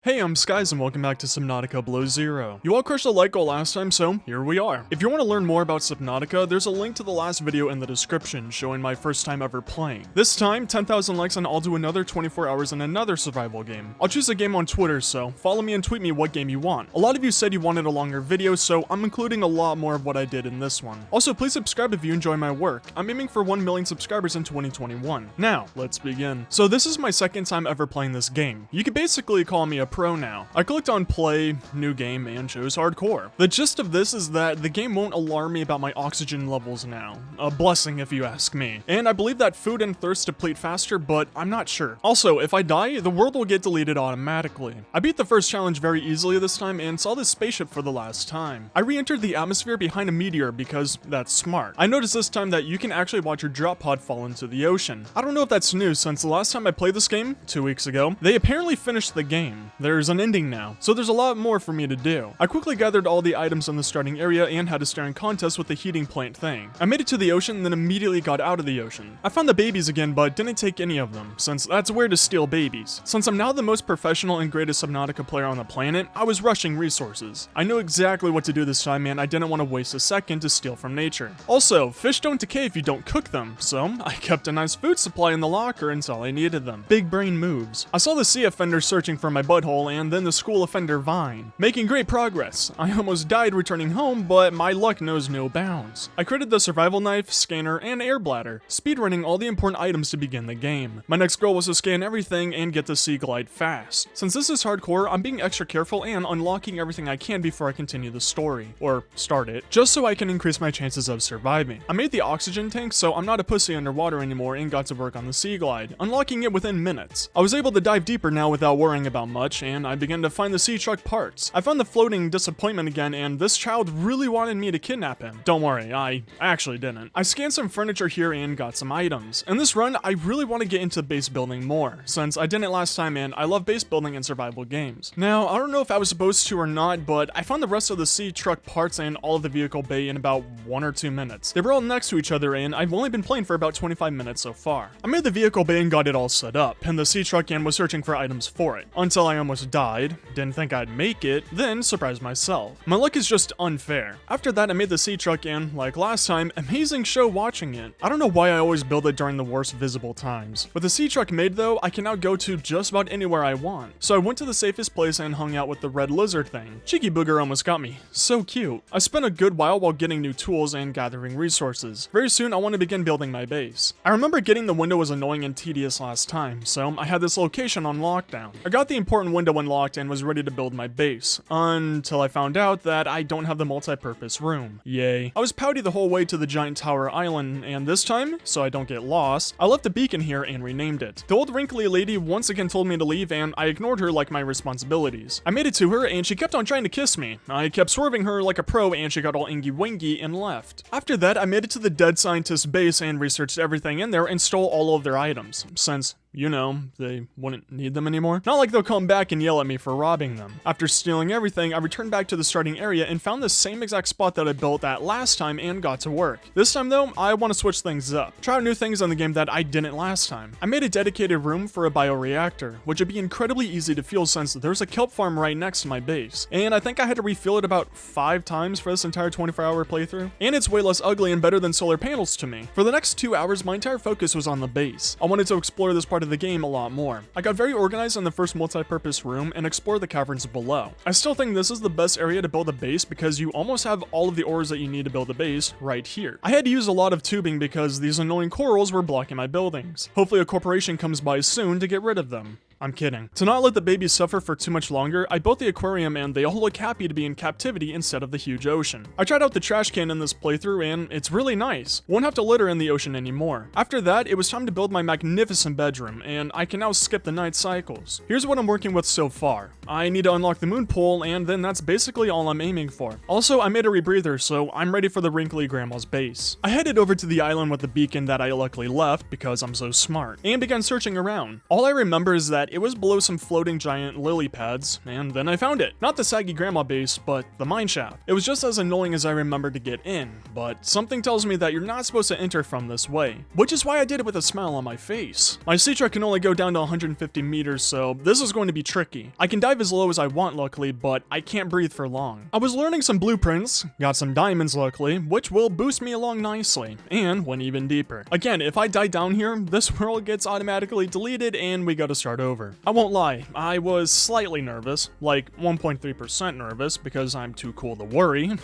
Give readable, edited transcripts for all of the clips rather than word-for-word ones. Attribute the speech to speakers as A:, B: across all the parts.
A: Hey, I'm Skies and welcome back to Subnautica Below Zero. You all crushed the like goal last time, so here we are. If you want to learn more about Subnautica, there's a link to the last video in the description showing my first time ever playing. This time, 10,000 likes and I'll do another 24 hours in another survival game. I'll choose a game on Twitter, so follow me and tweet me what game you want. A lot of you said you wanted a longer video, so I'm including a lot more of what I did in this one. Also, please subscribe if you enjoy my work. I'm aiming for 1 million subscribers in 2021. Now, let's begin. So this is my second time ever playing this game. You could basically call me a pro now. I clicked on play, new game, and chose hardcore. The gist of this is that the game won't alarm me about my oxygen levels now. A blessing if you ask me. And I believe that food and thirst deplete faster, but I'm not sure. Also, if I die, the world will get deleted automatically. I beat the first challenge very easily this time and saw this spaceship for the last time. I re-entered the atmosphere behind a meteor because that's smart. I noticed this time that you can actually watch your drop pod fall into the ocean. I don't know if that's new since the last time I played this game, 2 weeks ago, they apparently finished the game. There's an ending now, so there's a lot more for me to do. I quickly gathered all the items in the starting area and had a staring contest with the heating plant thing. I made it to the ocean and then immediately got out of the ocean. I found the babies again but didn't take any of them, since that's weird to steal babies. Since I'm now the most professional and greatest Subnautica player on the planet, I was rushing resources. I knew exactly what to do this time and I didn't want to waste a second to steal from nature. Also, fish don't decay if you don't cook them, so I kept a nice food supply in the locker until I needed them. Big brain moves. I saw the sea offender searching for my butthole and then the school offender Vine. Making great progress. I almost died returning home, but my luck knows no bounds. I created the survival knife, scanner, and air bladder, speedrunning all the important items to begin the game. My next goal was to scan everything and get the sea glide fast. Since this is hardcore, I'm being extra careful and unlocking everything I can before I continue the story, or start it, just so I can increase my chances of surviving. I made the oxygen tank so I'm not a pussy underwater anymore and got to work on the sea glide, unlocking it within minutes. I was able to dive deeper now without worrying about much, and I began to find the sea truck parts. I found the floating disappointment again, and this child really wanted me to kidnap him. Don't worry, I actually didn't. I scanned some furniture here and got some items. In this run, I really want to get into base building more, since I didn't last time and I love base building in survival games. Now, I don't know if I was supposed to or not, but I found the rest of the sea truck parts and all of the vehicle bay in about 1 or 2 minutes. They were all next to each other and I've only been playing for about 25 minutes so far. I made the vehicle bay and got it all set up, and the sea truck and was searching for items for it, until I almost died, didn't think I'd make it, then surprised myself. My luck is just unfair. After that, I made the sea truck and, like last time, amazing show watching it. I don't know why I always build it during the worst visible times. With the sea truck made though, I can now go to just about anywhere I want. So I went to the safest place and hung out with the red lizard thing. Cheeky booger almost got me. So cute. I spent a good while getting new tools and gathering resources. Very soon, I want to begin building my base. I remember getting the window was annoying and tedious last time, so I had this location on lockdown. I got the important window unlocked and was ready to build my base, until I found out that I don't have the multi-purpose room. Yay. I was pouty the whole way to the giant tower island, and this time, so I don't get lost, I left a beacon here and renamed it. The old wrinkly lady once again told me to leave and I ignored her like my responsibilities. I made it to her and she kept on trying to kiss me. I kept swerving her like a pro and she got all ingy-wingy and left. After that, I made it to the dead scientist's base and researched everything in there and stole all of their items, since you know, they wouldn't need them anymore. Not like they'll come back and yell at me for robbing them. After stealing everything, I returned back to the starting area and found the same exact spot that I built at last time and got to work. This time though, I want to switch things up. Try out new things in the game that I didn't last time. I made a dedicated room for a bioreactor, which would be incredibly easy to fuel since there's a kelp farm right next to my base. And I think I had to refill it about 5 times for this entire 24-hour playthrough. And it's way less ugly and better than solar panels to me. For the next 2 hours, my entire focus was on the base. I wanted to explore this part of the game a lot more. I got very organized in the first multi-purpose room and explored the caverns below. I still think this is the best area to build a base because you almost have all of the ores that you need to build a base right here. I had to use a lot of tubing because these annoying corals were blocking my buildings. Hopefully a corporation comes by soon to get rid of them. I'm kidding. To not let the babies suffer for too much longer, I built the aquarium and they all look happy to be in captivity instead of the huge ocean. I tried out the trash can in this playthrough and it's really nice. Won't have to litter in the ocean anymore. After that, it was time to build my magnificent bedroom and I can now skip the night cycles. Here's what I'm working with so far. I need to unlock the moon pool and then that's basically all I'm aiming for. Also, I made a rebreather so I'm ready for the wrinkly grandma's base. I headed over to the island with the beacon that I luckily left because I'm so smart and began searching around. All I remember is that it was below some floating giant lily pads, and then I found it. Not the saggy grandma base, but the mine shaft. It was just as annoying as I remembered to get in, but something tells me that you're not supposed to enter from this way, which is why I did it with a smile on my face. My sea truck can only go down to 150 meters, so this is going to be tricky. I can dive as low as I want luckily, but I can't breathe for long. I was learning some blueprints, got some diamonds luckily, which will boost me along nicely, and went even deeper. Again, if I die down here, this world gets automatically deleted and we gotta start over. I won't lie, I was slightly nervous, like 1.3% nervous because I'm too cool to worry.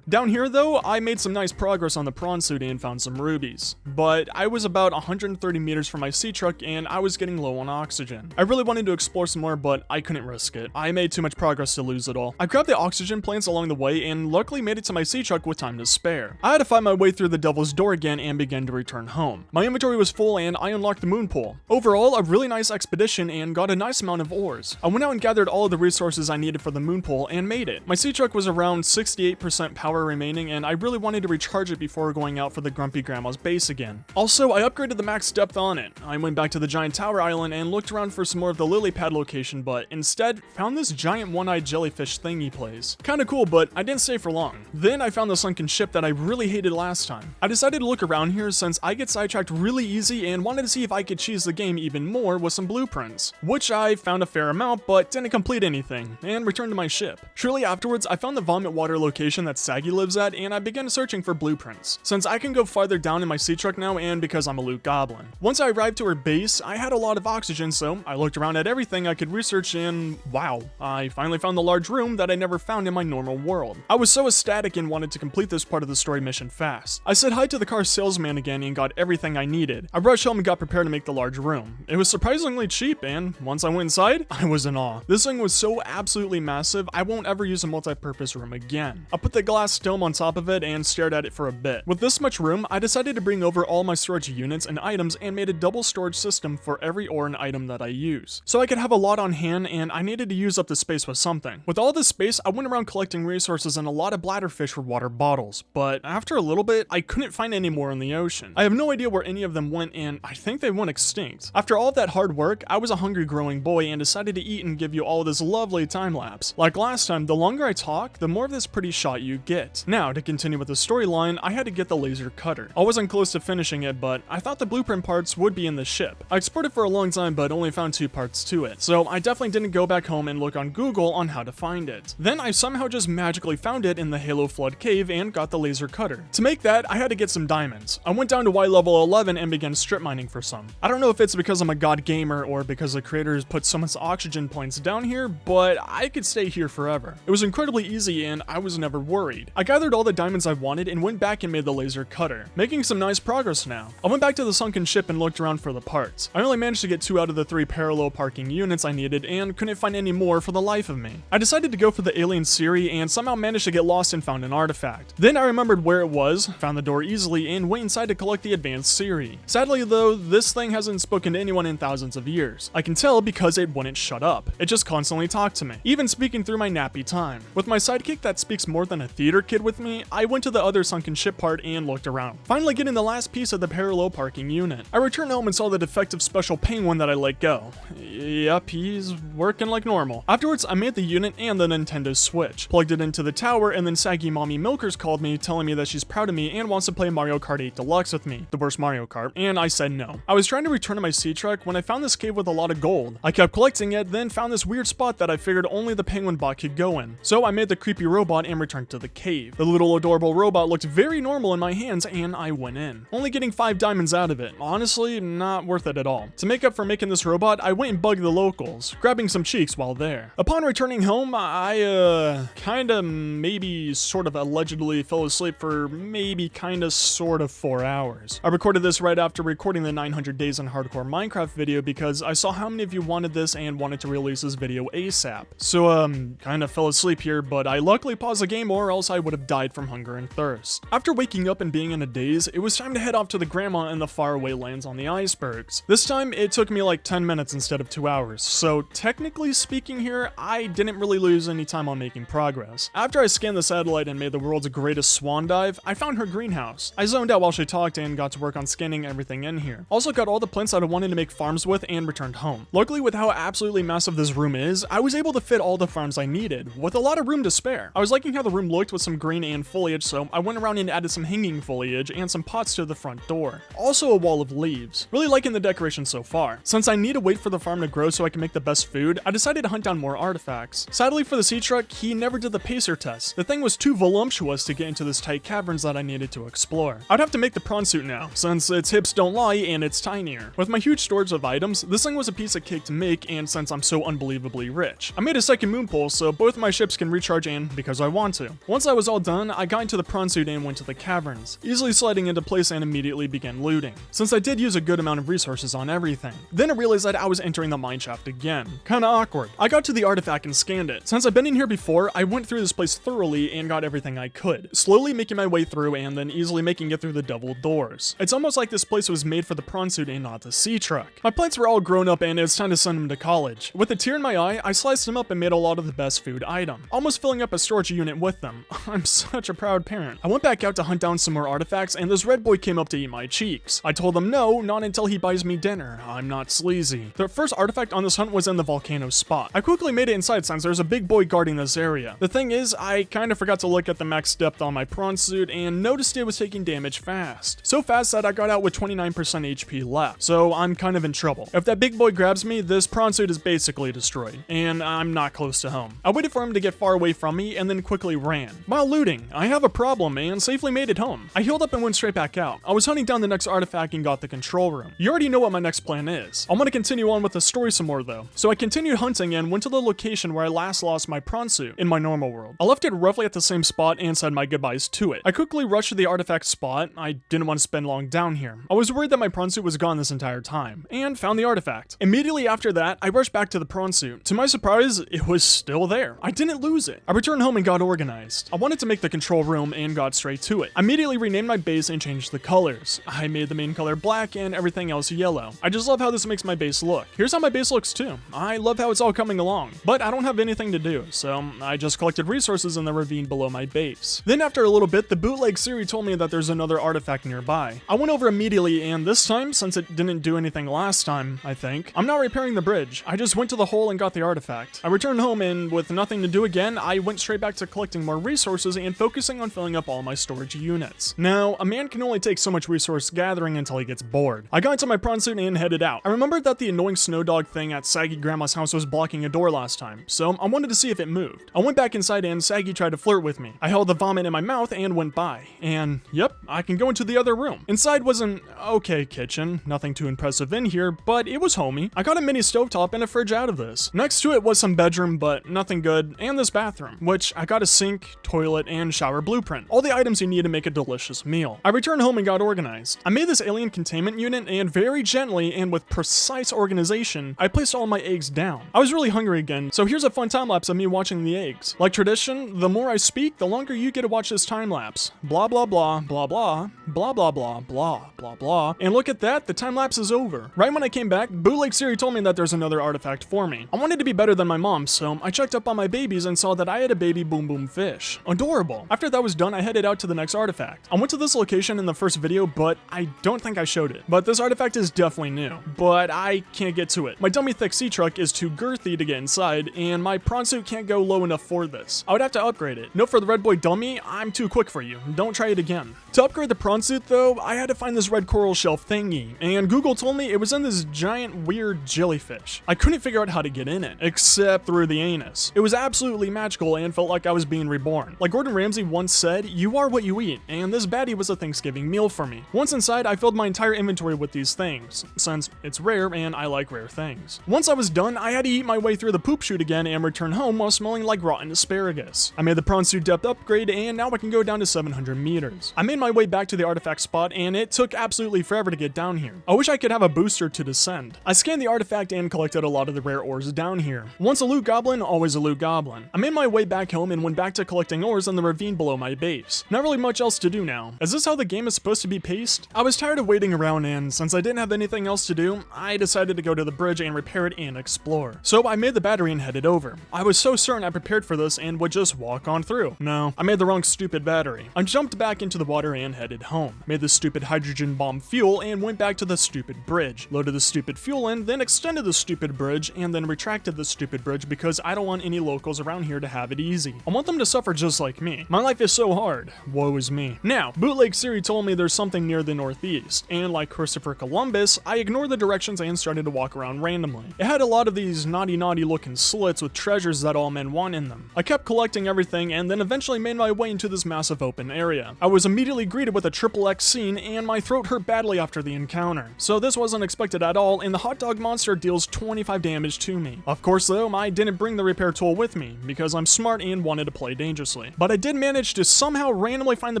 A: Down here though, I made some nice progress on the prawn suiting and found some rubies, but I was about 130 meters from my sea truck and I was getting low on oxygen. I really wanted to explore some more, but I couldn't risk it. I made too much progress to lose it all. I grabbed the oxygen plants along the way and luckily made it to my sea truck with time to spare. I had to find my way through the devil's door again and begin to return home. My inventory was full and I unlocked the moon pool. Overall, a really nice expedition and got a nice amount of ores. I went out and gathered all of the resources I needed for the moon pool and made it. My sea truck was around 68% power remaining and I really wanted to recharge it before going out for the Grumpy Grandma's base again. Also, I upgraded the max depth on it. I went back to the giant tower island and looked around for some more of the lily pad location, but instead found this giant one-eyed jellyfish thingy place. Kinda cool, but I didn't stay for long. Then I found the sunken ship that I really hated last time. I decided to look around here since I get sidetracked really easy and wanted to see if I could cheese the game even more with some blueprints, which I found a fair amount but didn't complete anything, and returned to my ship. Shortly afterwards, I found the vomit water location that Saggy lives at and I began searching for blueprints, since I can go farther down in my sea truck now and because I'm a loot goblin. Once I arrived to her base, I had a lot of oxygen, so I looked around at everything I could research and wow, I finally found the large room that I never found in my normal world. I was so ecstatic and wanted to complete this part of the story mission fast. I said hi to the car salesman again and got everything I needed. I rushed home and got prepared to make the large room. It was surprisingly cheap and once I went inside, I was in awe. This thing was so absolutely massive, I won't ever use a multi-purpose room again. I put the glass dome on top of it and stared at it for a bit. With this much room, I decided to bring over all my storage units and items and made a double storage system for every ore and item that I use. So I could have a lot on hand and I needed to use up the space with something. With all this space, I went around collecting resources and a lot of bladderfish for water bottles, but after a little bit, I couldn't find any more in the ocean. I have no idea where any of them went and I think they went extinct. After all of that hard work, I was a hungry growing boy and decided to eat and give you all this lovely time lapse. Like last time, the longer I talk, the more of this pretty shot you get. Now, to continue with the storyline, I had to get the laser cutter. I wasn't close to finishing it, but I thought the blueprint parts would be in the ship. I explored it for a long time, but only found 2 parts to it, so I definitely didn't go back home and look on Google on how to find it. Then I somehow just magically found it in the Halo Flood cave and got the laser cutter. To make that, I had to get some diamonds. I went down to Y level 11 and began strip mining for some. I don't know if it's because I'm a god gamer or because the creators put so much oxygen points down here, but I could stay here forever. It was incredibly easy and I was never worried. I gathered all the diamonds I wanted and went back and made the laser cutter, making some nice progress now. I went back to the sunken ship and looked around for the parts. I only managed to get 2 out of the 3 parallel parking units I needed and couldn't find any more for the life of me. I decided to go for the alien Siri and somehow managed to get lost and found an artifact. Then I remembered where it was, found the door easily, and went inside to collect the advanced Siri. Sadly though, this thing hasn't spoken to anyone in thousands of years. I can tell because it wouldn't shut up. It just constantly talked to me, even speaking through my nappy time. With my sidekick that speaks more than a theater kid with me, I went to the other sunken ship part and looked around, finally getting the last piece of the parallel parking unit. I returned home and saw the defective special penguin that I let go. Yep, he's working like normal. Afterwards, I made the unit and the Nintendo Switch, plugged it into the tower, and then Saggy Mommy Milkers called me, telling me that she's proud of me and wants to play Mario Kart 8 Deluxe with me, the worst Mario Kart, and I said no. I was trying to return to my sea truck when I found this cave with a lot of gold. I kept collecting it, then found this weird spot that I figured only the penguin bot could go in. So I made the creepy robot and returned to the cave. The little adorable robot looked very normal in my hands and I went in, only getting 5 diamonds out of it. Honestly, not worth it at all. To make up for making this robot, I went and bugged the locals, grabbing some cheeks while there. Upon returning home, I kinda maybe sort of allegedly fell asleep for maybe kinda sort of 4 hours. I recorded this right after recording the 900 Days in Hardcore Minecraft video because I saw how many of you wanted this and wanted to release this video ASAP. So kinda fell asleep here, but I luckily paused the game or or else I would have died from hunger and thirst. After waking up and being in a daze, it was time to head off to the grandma in the faraway lands on the icebergs. This time, it took me like 10 minutes instead of 2 hours, so technically speaking here, I didn't really lose any time on making progress. After I scanned the satellite and made the world's greatest swan dive, I found her greenhouse. I zoned out while she talked and got to work on scanning everything in here. Also got all the plants that I wanted to make farms with and returned home. Luckily, with how absolutely massive this room is, I was able to fit all the farms I needed, with a lot of room to spare. I was liking how the room looked with some green and foliage, so I went around and added some hanging foliage and some pots to the front door. Also a wall of leaves. Really liking the decoration so far. Since I need to wait for the farm to grow so I can make the best food, I decided to hunt down more artifacts. Sadly for the sea truck, he never did the pacer test. The thing was too voluptuous to get into this tight caverns that I needed to explore. I'd have to make the prawn suit now, since its hips don't lie and it's tinier. With my huge storage of items, this thing was a piece of cake to make, and since I'm so unbelievably rich. I made a second moon pole so both my ships can recharge and because I want to. Once I was all done, I got into the prawn suit and went to the caverns, easily sliding into place and immediately began looting, since I did use a good amount of resources on everything. Then I realized that I was entering the mineshaft again. Kinda awkward. I got to the artifact and scanned it. Since I've been in here before, I went through this place thoroughly and got everything I could, slowly making my way through and then easily making it through the double doors. It's almost like this place was made for the prawn suit and not the sea truck. My plants were all grown up and it's time to send them to college. With a tear in my eye, I sliced them up and made a lot of the best food item, almost filling up a storage unit with them. I'm such a proud parent. I went back out to hunt down some more artifacts and this red boy came up to eat my cheeks. I told him no, not until he buys me dinner. I'm not sleazy. The first artifact on this hunt was in the volcano spot. I quickly made it inside since there's a big boy guarding this area. The thing is, I kind of forgot to look at the max depth on my prawn suit and noticed it was taking damage fast. So fast that I got out with 29% HP left. So I'm kind of in trouble. If that big boy grabs me, this prawn suit is basically destroyed. And I'm not close to home. I waited for him to get far away from me and then quickly ran. While looting, I have a problem and safely made it home. I healed up and went straight back out. I was hunting down the next artifact and got the control room. You already know what my next plan is. I want to continue on with the story some more though. So I continued hunting and went to the location where I last lost my prawn suit in my normal world. I left it roughly at the same spot and said my goodbyes to it. I quickly rushed to the artifact spot. I didn't want to spend long down here. I was worried that my prawn suit was gone this entire time and found the artifact. Immediately after that, I rushed back to the prawn suit. To my surprise, it was still there. I didn't lose it. I returned home and got organized. I wanted to make the control room and got straight to it. I immediately renamed my base and changed the colors. I made the main color black and everything else yellow. I just love how this makes my base look. Here's how my base looks too. I love how it's all coming along, but I don't have anything to do, so I just collected resources in the ravine below my base. Then after a little bit, the bootleg Siri told me that there's another artifact nearby. I went over immediately, and this time, since it didn't do anything last time, I think, I'm not repairing the bridge. I just went to the hole and got the artifact. I returned home, and with nothing to do again, I went straight back to collecting more resources and focusing on filling up all my storage units. Now, a man can only take so much resource gathering until he gets bored. I got into my prawn suit and headed out. I remembered that the annoying snow dog thing at Saggy Grandma's house was blocking a door last time, so I wanted to see if it moved. I went back inside and Saggy tried to flirt with me. I held the vomit in my mouth and went by. And yep, I can go into the other room. Inside was an okay kitchen, nothing too impressive in here, but it was homey. I got a mini stovetop and a fridge out of this. Next to it was some bedroom, but nothing good, and this bathroom, which I got a sink, toilet, and shower blueprint. All the items you need to make a delicious meal. I returned home and got organized. I made this alien containment unit and very gently and with precise organization, I placed all my eggs down. I was really hungry again, so here's a fun time lapse of me watching the eggs. Like tradition, the more I speak, the longer you get to watch this time lapse. Blah blah blah, blah blah, blah blah blah, blah blah blah. And look at that, the time lapse is over. Right when I came back, Bootleg Siri told me that there's another artifact for me. I wanted to be better than my mom, so I checked up on my babies and saw that I had a baby boom boom fish. Adorable. After that was done, I headed out to the next artifact. I went to this location in the first video, but I don't think I showed it. But this artifact is definitely new, but I can't get to it. My dummy thick sea truck is too girthy to get inside, and my prawn suit can't go low enough for this. I would have to upgrade it. Note for the red boy dummy, I'm too quick for you. Don't try it again. To upgrade the prawn suit though, I had to find this red coral shelf thingy, and Google told me it was in this giant weird jellyfish. I couldn't figure out how to get in it, except through the anus. It was absolutely magical and felt like I was being reborn. Like Gordon Ramsay once said, you are what you eat, and this baddie was a Thanksgiving meal for me. Once inside, I filled my entire inventory with these things, since it's rare and I like rare things. Once I was done, I had to eat my way through the poop chute again and return home while smelling like rotten asparagus. I made the prawn suit depth upgrade, and now I can go down to 700 meters. I made my way back to the artifact spot, and it took absolutely forever to get down here. I wish I could have a booster to descend. I scanned the artifact and collected a lot of the rare ores down here. Once a loot goblin, always a loot goblin. I made my way back home and went back to collect collecting ores in the ravine below my base. Not really much else to do now. Is this how the game is supposed to be paced? I was tired of waiting around, and since I didn't have anything else to do, I decided to go to the bridge and repair it and explore. So I made the battery and headed over. I was so certain I prepared for this and would just walk on through. No, I made the wrong stupid battery. I jumped back into the water and headed home. Made the stupid hydrogen bomb fuel and went back to the stupid bridge. Loaded the stupid fuel in, then extended the stupid bridge, and then retracted the stupid bridge because I don't want any locals around here to have it easy. I want them to suffer just like me. My life is so hard. Woe is me. Now, Bootleg Siri told me there's something near the northeast, and like Christopher Columbus, I ignored the directions and started to walk around randomly. It had a lot of these naughty looking slits with treasures that all men want in them. I kept collecting everything and then eventually made my way into this massive open area. I was immediately greeted with a triple X scene and my throat hurt badly after the encounter. So this wasn't expected at all, and the hot dog monster deals 25 damage to me. Of course though, I didn't bring the repair tool with me because I'm smart and wanted to play dangerously. But I did manage to somehow randomly find the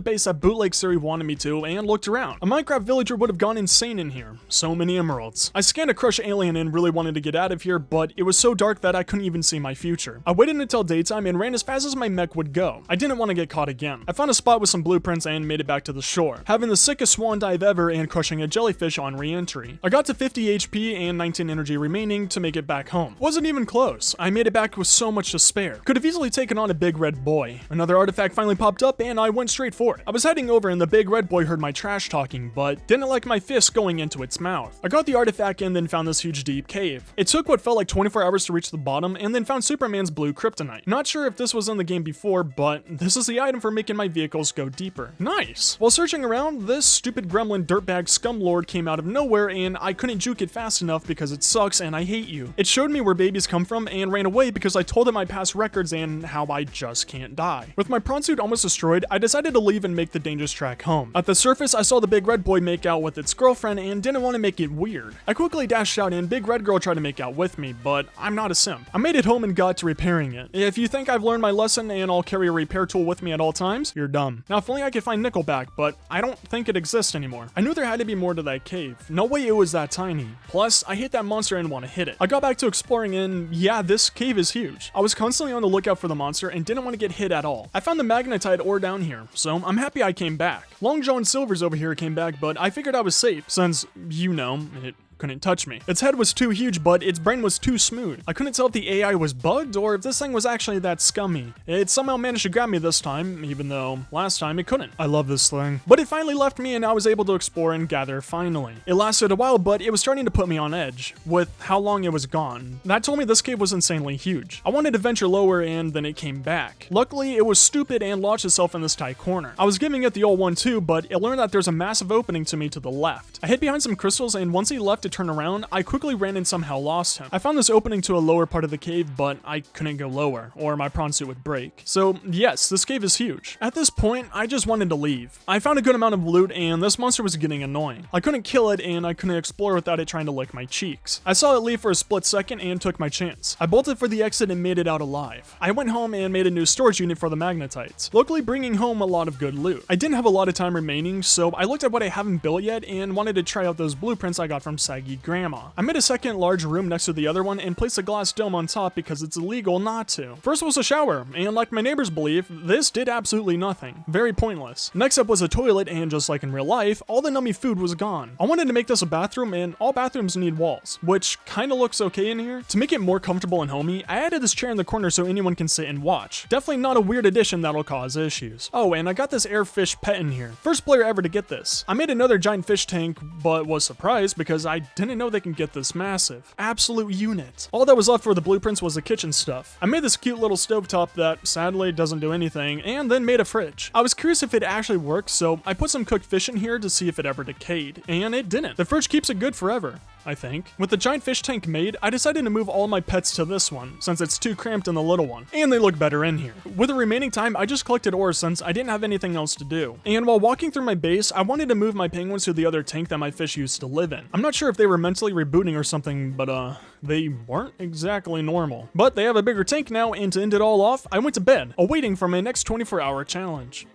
A: base that Bootleg Siri wanted me to and looked around. A Minecraft villager would have gone insane in here. So many emeralds. I scanned a crushed alien and really wanted to get out of here, but it was so dark that I couldn't even see my future. I waited until daytime and ran as fast as my mech would go. I didn't want to get caught again. I found a spot with some blueprints and made it back to the shore, having the sickest swan dive ever and crushing a jellyfish on re-entry. I got to 50 HP and 19 energy remaining to make it back home. Wasn't even close. I made it back with so much to spare. Could have easily taken on a big red boy. Another artifact finally popped up and I went straight for it. I was heading over and the big red boy heard my trash talking, but didn't like my fist going into its mouth. I got the artifact and then found this huge deep cave. It took what felt like 24 hours to reach the bottom and then found Superman's blue kryptonite. Not sure if this was in the game before, but this is the item for making my vehicles go deeper. Nice! While searching around, this stupid gremlin dirtbag scumlord came out of nowhere and I couldn't juke it fast enough because it sucks and I hate you. It showed me where babies come from and ran away because I told it my past records and how I just can't die. With my prawn suit almost destroyed, I decided to leave and make the dangerous track home. At the surface, I saw the big red boy make out with its girlfriend and didn't want to make it weird. I quickly dashed out and big red girl tried to make out with me, but I'm not a simp. I made it home and got to repairing it. If you think I've learned my lesson and I'll carry a repair tool with me at all times, you're dumb. Now if only I could find Nickelback, but I don't think it exists anymore. I knew there had to be more to that cave. No way it was that tiny. Plus, I hate that monster and want to hit it. I got back to exploring and yeah, this cave is huge. I was constantly on the lookout for the monster and didn't want to get hit at all. I found the magnetite ore down here, so I'm happy I came back. Long John Silver's over here came back, but I figured I was safe since, you know, it couldn't touch me. Its head was too huge, but its brain was too smooth. I couldn't tell if the AI was bugged or if this thing was actually that scummy. It somehow managed to grab me this time, even though last time it couldn't. I love this thing. But it finally left me and I was able to explore and gather finally. It lasted a while, but it was starting to put me on edge with how long it was gone. That told me this cave was insanely huge. I wanted to venture lower and then it came back. Luckily, it was stupid and launched itself in this tight corner. I was giving it the old 1-2, but it learned that there's a massive opening to me to the left. I hid behind some crystals and once he left to turn around, I quickly ran and somehow lost him. I found this opening to a lower part of the cave, but I couldn't go lower, or my prawn suit would break. So yes, this cave is huge. At this point, I just wanted to leave. I found a good amount of loot and this monster was getting annoying. I couldn't kill it and I couldn't explore without it trying to lick my cheeks. I saw it leave for a split second and took my chance. I bolted for the exit and made it out alive. I went home and made a new storage unit for the magnetites, luckily bringing home a lot of good loot. I didn't have a lot of time remaining, so I looked at what I haven't built yet and wanted to try out those blueprints I got from Saggy Grandma. I made a second large room next to the other one and placed a glass dome on top because it's illegal not to. First was a shower, and like my neighbors believe, this did absolutely nothing. Very pointless. Next up was a toilet, and just like in real life, all the nummy food was gone. I wanted to make this a bathroom, and all bathrooms need walls, which kinda looks okay in here. To make it more comfortable and homey, I added this chair in the corner so anyone can sit and watch. Definitely not a weird addition that'll cause issues. Oh, and I got this airfish pet in here. First player ever to get this. I made another giant fish tank, but was surprised because I didn't know they can get this massive. Absolute unit. All that was left for the blueprints was the kitchen stuff. I made this cute little stovetop that sadly doesn't do anything, and then made a fridge. I was curious if it actually worked, so I put some cooked fish in here to see if it ever decayed, and it didn't. The fridge keeps it good forever, I think. With the giant fish tank made, I decided to move all my pets to this one, since it's too cramped in the little one, and they look better in here. With the remaining time, I just collected ores since I didn't have anything else to do. And while walking through my base, I wanted to move my penguins to the other tank that my fish used to live in. I'm not sure if they were mentally rebooting or something, but they weren't exactly normal. But they have a bigger tank now, and to end it all off, I went to bed, awaiting for my next 24-hour challenge.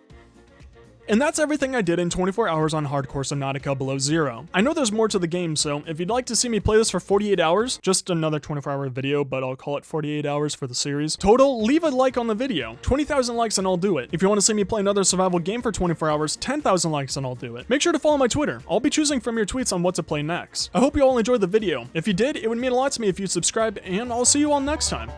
A: And that's everything I did in 24 hours on Hardcore Subnautica Below Zero. I know there's more to the game, so if you'd like to see me play this for 48 hours, just another 24-hour video, but I'll call it 48 hours for the series total, leave a like on the video. 20,000 likes and I'll do it. If you want to see me play another survival game for 24 hours, 10,000 likes and I'll do it. Make sure to follow my Twitter. I'll be choosing from your tweets on what to play next. I hope you all enjoyed the video. If you did, it would mean a lot to me if you subscribe, and I'll see you all next time.